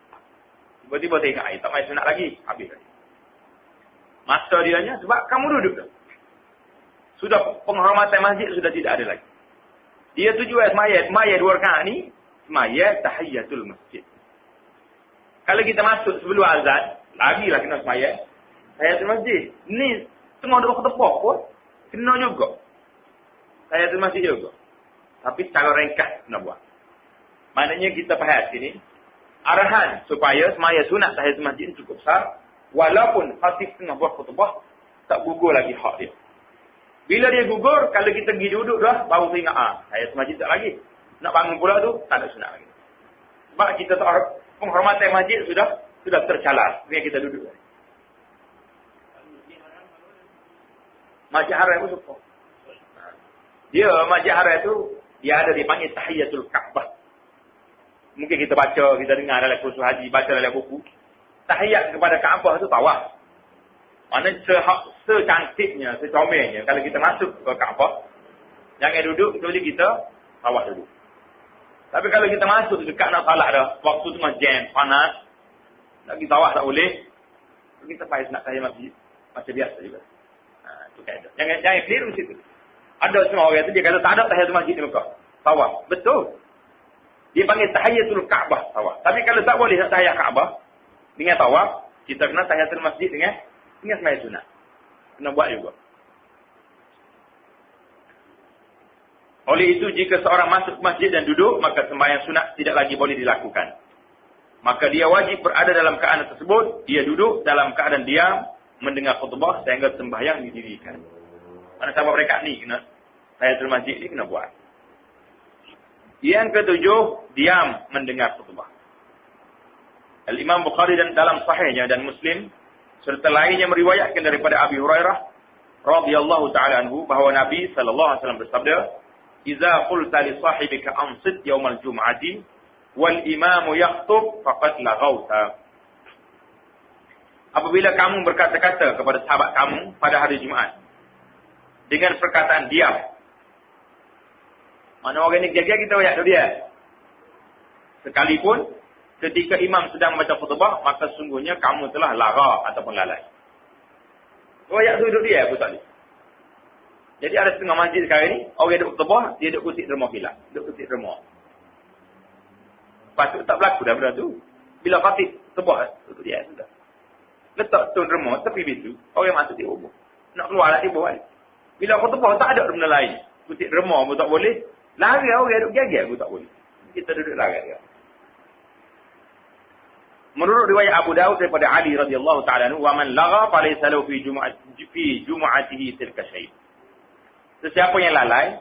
Tiba-tiba saya ingat, tak payah sunat lagi, habis lagi. Masa dianya sebab kamu duduk dah. Sudah penghormatan masjid sudah tidak ada lagi. Dia tujuan semaya 2 rakaat ni, semaya tahiyatul masjid. Kalau kita masuk sebelum azan, lagilah kena semaya tahiyatul masjid. Ni tengah duduk khutbah pun kena juga. Tahiyatul masjid juga. Tapi secara ringkas kena buat. Maknanya kita faham sini, arahan supaya semaya sunat tahiyatul masjid cukup besar. Walaupun khatib tengah buat khutbah, tak gugur lagi hak dia. Bila dia gugur, kalau kita pergi duduk dah, baru kita ingat, tahiyatul masjid tak lagi. Nak bangun pula tu, tak ada sunat lagi. Sebab kita tak penghormatan masjid sudah tercalar. Dengan kita duduk. Masjid Haram pun suka. Dia Masjid Haram tu Dia ada dipanggil Tahiyatul Ka'bah. Mungkin kita baca, kita dengar dalam kursus haji, baca dalam buku. Tahiyat kepada Kaabah itu tawaf. Mana secantiknya, secomelnya. Kalau kita masuk ke Kaabah, jangan duduk, kecuali kita tawaf dulu. Tapi kalau kita masuk dekat nak salat dah, waktu tu jam, panas, lagi tawaf tak boleh, kita payah nak tahiyat masjid, macam biasa juga. Itu kaedah. Jangan keliru situ. Ada semua orang tu, dia kata tak ada tahiyat masjid di Mekah. Tawaf. Betul. Dia panggil tahiyatul Ka'bah tawaf. Tapi kalau tak boleh nak tahiyat Ka'bah dengan tawaf, kita kena tahiyatul masjid dengan sembahyang sunat. Kena buat juga. Oleh itu, jika seorang masuk masjid dan duduk, maka sembahyang sunat tidak lagi boleh dilakukan. Maka dia wajib berada dalam keadaan tersebut, dia duduk dalam keadaan diam, mendengar khutbah sehingga sembahyang didirikan. Mana sahabat mereka ni kena tahiyatul masjid ni kena buat. Yang ketujuh, diam mendengar khutbah. Al-Imam Bukhari dan dalam sahihnya dan Muslim serta lainnya meriwayatkan daripada Abi Hurairah radhiyallahu taala anhu bahawa Nabi sallallahu alaihi wasallam bersabda, "Idza qulta li sahibika ansit yaumal jum'ati wal imamu yakhutub faqad laghawta." Apabila kamu berkata-kata kepada sahabat kamu pada hari Jumaat dengan perkataan diam, mana orang ni jaga kita ayat tu dia. Sekalipun ketika imam sedang membaca khutbah, maka sungguhnya kamu telah lara ataupun lalai. Ayat tu duduk dia pun tak boleh. Jadi ada setengah masjid sekarang ni, orang duduk khutbah, dia duduk kusik derma filah. Duduk kusik derma. Patut tak berlaku dah benda tu. Bila khatib khutbah, duduk dia sudah. Letak tu derma tepi pintu, orang masuk dia ubah. Nak keluar lah dia balik. Bila khutbah tak ada benda lain. Kusik derma pun tak boleh. Lari orang duduk gagak pun tak boleh. Kita duduk lari dia. Menurut riwayat Abu Daud daripada Ali radhiyallahu ta'ala anhu, "Wa man lagha falaysa lahu fi jumu'atihi tilka syai'." Sesiapa yang lalai,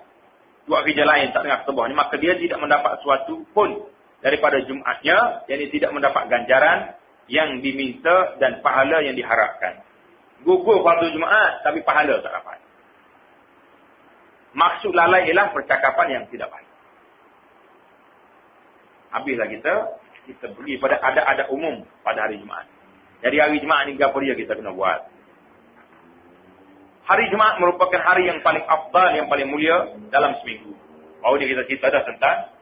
buat kerja lain tak dengar khutbah ni, maka dia tidak mendapat sesuatu pun daripada Jumaatnya, yakni tidak mendapat ganjaran yang diminta dan pahala yang diharapkan. Gugur fardu Jumaat tapi pahala tak dapat. Maksud lalai ialah percakapan yang tidak baik. Habislah kita pergi pada adat-adat umum pada hari Jumaat. Jadi hari Jumaat ni apa dia kita kena buat. Hari Jumaat merupakan hari yang paling afdal, yang paling mulia dalam seminggu. Baru ni kita cerita dah tentang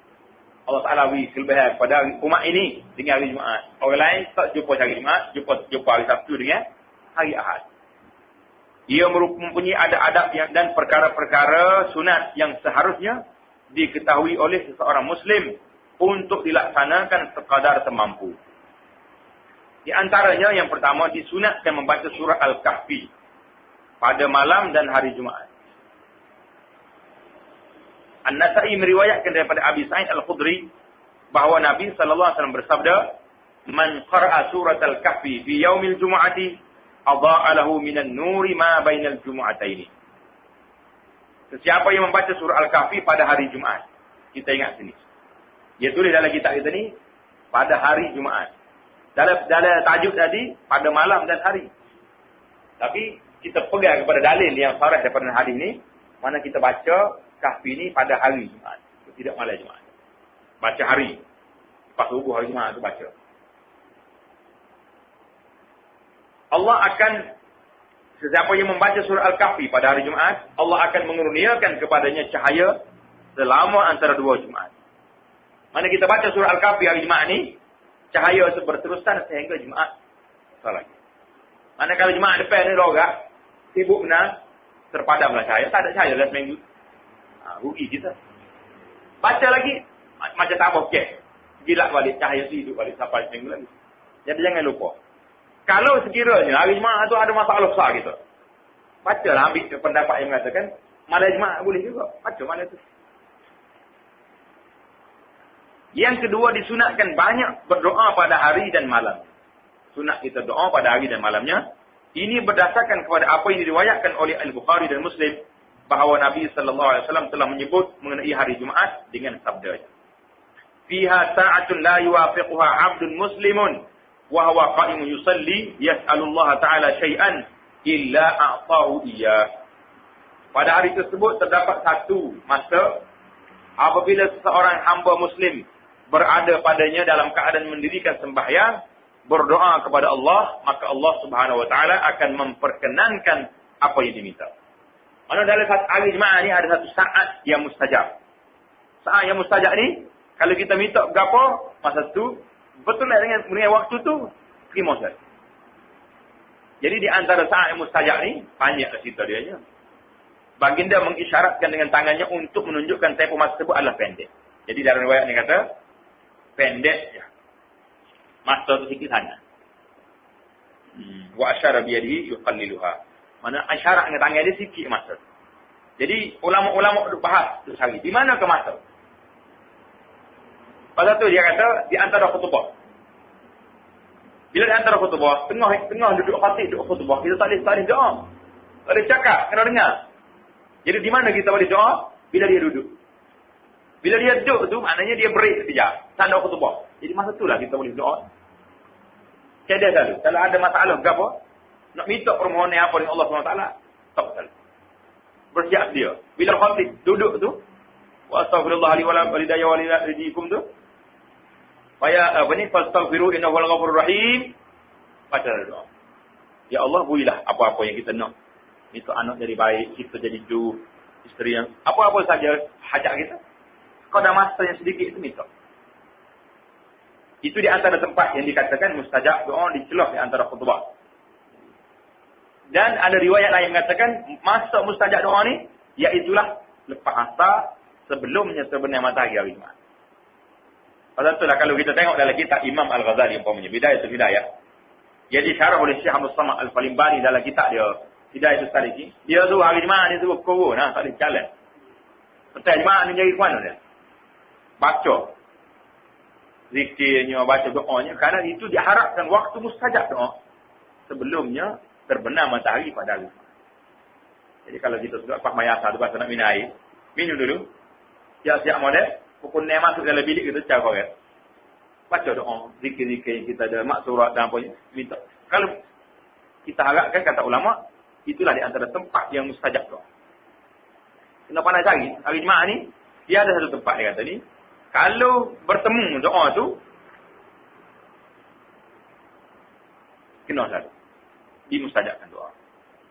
Allah Ta'ala beri kelebihan kepada umat ini dengan hari Jumaat. Orang lain tak jumpa hari Jumaat, jumpa hari Sabtu dengan hari Ahad. Ia mempunyai adab-adab dan perkara-perkara sunat yang seharusnya diketahui oleh seseorang Muslim untuk dilaksanakan sekadar semampu. Di antaranya yang pertama, disunatkan membaca surah Al-Kahfi pada malam dan hari Jumaat. An-Nasa'i meriwayatkan daripada Abi Sa'id Al-Khudri bahawa Nabi sallallahu alaihi wasallam bersabda, "Man qara'a surat Al-Kahfi fi yaumil jumu'ati adha'a lahu minan nuri ma bainal jumu'ataini." Sesiapa yang membaca surah Al-Kahfi pada hari Jumaat. Kita ingat sini. Dia tulis dalam kitab kita ni pada hari Jumaat. Dalam tajuk tadi pada malam dan hari. Tapi kita pegang kepada dalil yang sarah daripada hadis ni, mana kita baca Kahfi ni pada hari Jumaat, tidak malam Jumaat. Baca hari. Pas subuh hari Jumaat tu baca. Allah akan, sesiapa yang membaca surah Al-Kahfi pada hari Jumaat, Allah akan mengurniakan kepadanya cahaya selama antara dua Jumaat. Mana kita baca surah Al-Kahfi hari Jumaat ni, cahaya itu berterusan sehingga Jumaat lagi. Mana kalau Jumaat depan ni lorak, sibuk benar, terpadamlah cahaya, tak ada cahaya dalam seminggu. Rugi kita. Baca lagi, macam tak apa, gila balik, cahaya tu hidup balik sampai seminggu lagi. Jadi jangan lupa. Kalau sekiranya hari Jumaat tu ada masalah besar kita, bacalah, ambil pendapat yang mengatakan, malam Jumaat boleh juga. Baca malam tu. Yang kedua, disunatkan banyak berdoa pada hari dan malam. Sunat kita doa pada hari dan malamnya. Ini berdasarkan kepada apa yang diriwayatkan oleh Al-Bukhari dan Muslim, bahawa Nabi sallallahu alaihi wasallam telah menyebut mengenai hari Jumaat dengan sabdanya, "Fiha sa'atun la yuwafiquha 'abdun muslimun wa huwa qa'imun yusalli yas'alullaha ta'ala syai'an illa a'tahu iyyah." Pada hari tersebut terdapat satu masa apabila seseorang hamba muslim berada padanya dalam keadaan mendirikan sembahyang, berdoa kepada Allah, maka Allah Subhanahu wa taala akan memperkenankan apa yang diminta. Mana dalam satu hari jemaah ni ada satu saat yang mustajab. Saat yang mustajab ni, kalau kita minta berapa, masa tu betul dengan waktu tu terima saja. Jadi di antara saat yang mustajab ni, banyak cerita dia nya. Baginda mengisyaratkan dengan tangannya untuk menunjukkan tempoh masa tersebut adalah pendek. Jadi dalam riwayat ni kata, pendek je. Masa tu sikit sangat. Wa asyara biyadihi yuqalliluha. Mana isyarat dengan tangan dia sikit masa. Jadi ulama-ulama duk bahas tu cari. Di mana ke masa? Pasal tu dia kata di antara khutbah. Bila di antara khutbah, tengah duduk khatib, duduk khutbah, kita tak boleh doa. Tak boleh cakap, kena dengar. Jadi di mana kita boleh doa? Bila dia duduk. Bila dia duduk tu, maknanya dia break sekejap. Tak ada khutbah. Jadi masa tu lah kita boleh doa. Cadang selalu. Kalau ada masalah berapa, nak minta permohonan apa dengan Allah SWT, tak selalu. Bersiap dia. Bila khatib duduk tu, wa astaghfirullah li wa walidayya wa lidikum tu, fastaghfiru innahu wal ghafurur rahim. Baca doa. Ya Allah, berilah apa-apa yang kita nak. Minta anak jadi baik, kita jadi hidup, isteri yang apa-apa saja hajat kita. Kau dah masa yang sedikit itu minta. Itu di antara tempat yang dikatakan mustajab doa di celah di antara khutbah. Dan ada riwayat lain mengatakan masa mustajab doa ni iaitulah lepas asar sebelumnya terbenam matahari hari Jumaat. Pasal itulah kalau kita tengok dalam kitab Imam Al-Ghazali umpamanya Bidayatul Hidayah, yang disyarah oleh Syekh Abdul Samad Al-Falimbani dalam kitab dia Hidayatul Saliki, dia tu hari Jumaat ni suruh kurun, tak boleh jalan. Betul Jumaat ni jadi ke mana dia? Baca zikirnya, baca doanya, kerana itu diharapkan waktu mustajab doa sebelumnya terbenam matahari pada hari. Jadi kalau kita sudah pas mayasa tu pasal nak minum air, minum dulu. Siap-siap model, pukul 6 masuk dalam bilik kita cakap korang. Baca doa, zikir-zikir yang kita ada, maksurat dan apa minta. Kalau kita harapkan kata ulama, itulah di antara tempat yang mustajab doa. Kenapa nak cari? Hari Jumaat ni, dia ada satu tempat dia kata ni. Kalau bertemu doa tu, kena selalu. Dimustajabkan doa.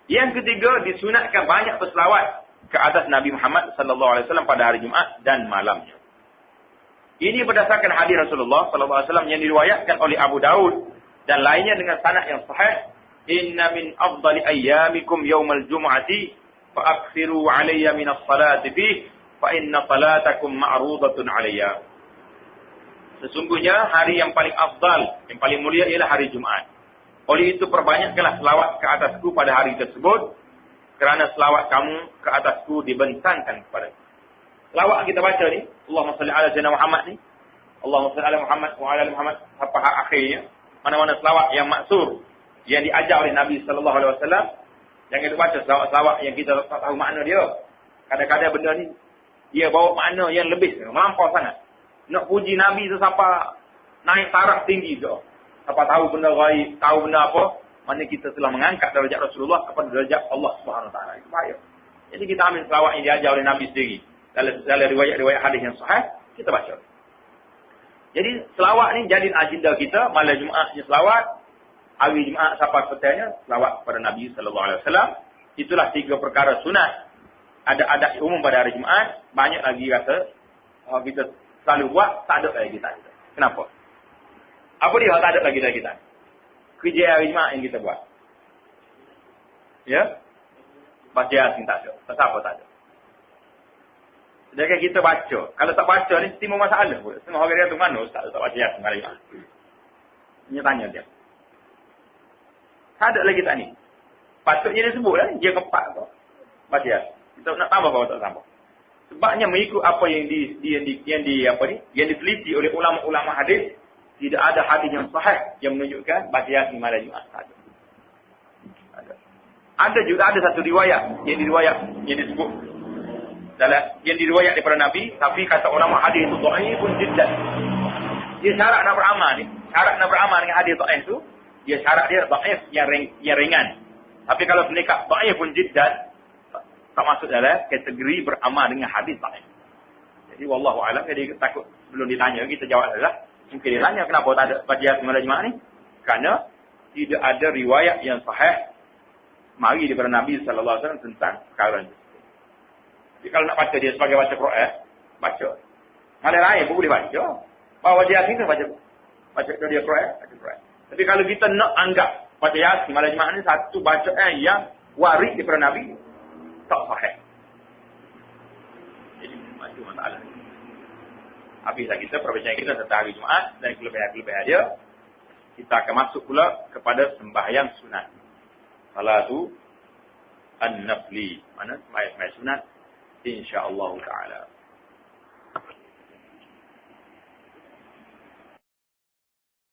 Yang ketiga, disunatkan banyak berselawat ke atas Nabi Muhammad sallallahu alaihi wasallam pada hari Jumaat dan malamnya. Ini berdasarkan hadis Rasulullah sallallahu alaihi wasallam yang diriwayatkan oleh Abu Daud dan lainnya dengan sanad yang sahih. Inna min afdali ayyamikum yaumal jum'ati fa akthiru alayya min as-salati fihi fa inna salatakum ma'rudatun alayya. Sesungguhnya hari yang paling afdal, yang paling mulia ialah hari Jumaat. Oleh itu perbanyakkanlah selawat ke atasku pada hari tersebut, kerana selawat kamu ke atasku dibentangkan kepada. Selawat kita baca ni, Allahumma salli ala sayyidina Muhammad ni, Allahumma salli ala Muhammad wa ala Muhammad sampai akhirnya, mana-mana selawat yang maksur yang diajar oleh Nabi sallallahu alaihi wasallam, jangan kita baca selawat-selawat yang kita tak tahu makna dia. Kadang-kadang benda ni dia bawa makna yang lebih melampau sangat. Nak puji Nabi tu sampai naik taraf tinggi tu. Apa tahu benda gaib, tahu benda apa, mana kita telah mengangkat darjat Rasulullah kepada darjat Allah Subhanahu Wa Taala. Itu bahaya. Jadi kita ambil selawat yang diajar oleh Nabi sendiri. Dalam riwayat-riwayat hadis yang sahih, kita baca. Jadi selawat ni jadi agenda kita, malam Jumaatnya selawat, hari Jumaat sampai petainya selawat kepada Nabi sallallahu alaihi wasallam. Itulah 3 perkara sunat. Ada adat umum pada hari Jumaat, banyak lagi rasa kita selalu buat, tak ada lagi kita. Kenapa? Apa dia tak ada lagi dari kita? Kerja hari Jumaat yang kita buat. Ya? Baca Yasin tak ada. Tak apa tak ada. Sedangkan kita baca. Kalau tak baca ni, timbul masalah pun. Setengah orang dia tu mana Ustaz tak baca Yasin hari Jumaat. Dia tanya dia. Tak ada lagi tak ni. Patutnya dia sebut lah. Dia keempat tu. Baca Yasin. Kita nak tambah apa tak tambah. Sebabnya mengikut apa yang diteliti oleh ulama-ulama hadis, tidak ada hadis yang sahih yang menunjukkan baca Yasin malam Jumaat. Ada juga ada satu riwayat yang disebut yang diriwayat daripada Nabi, tapi kata ulama hadis itu dhaifun jiddan. Dia syarat nak beramal ni, syarat nak beramal dengan hadis dhaif tu, dia syarat dia dhaif yang ringan. Tapi kalau mereka dhaifun jiddan, tak masuk dalam kategori beramal dengan hadis dhaif. Jadi wallahu alam, jadi takut belum ditanya kita jawab adalah mungkin dia tanya kenapa tak ada baca Yasin malam Jumaat ni? Kerana tidak ada riwayat yang sahih mari daripada Nabi sallallahu alaihi wasallam tentang perkara ini. Jadi kalau nak baca dia sebagai baca Quran, baca. Malam lain pun boleh baca. Bawa baca Yasin kan baca dia Quran, baca Quran. Tapi kalau kita nak anggap baca Yasin malam Jumaat ni satu bacaan yang waris daripada Nabi, tak sahih. Jadi macam masalah. Habislah kita perbincangan kita tentang hari Jumaat dan kelebihan-kelebihan dia. Kita akan masuk pula kepada sembahyang sunat. Salatu an-nafli. Mana sembahyang sunat? InsyaAllah ta'ala.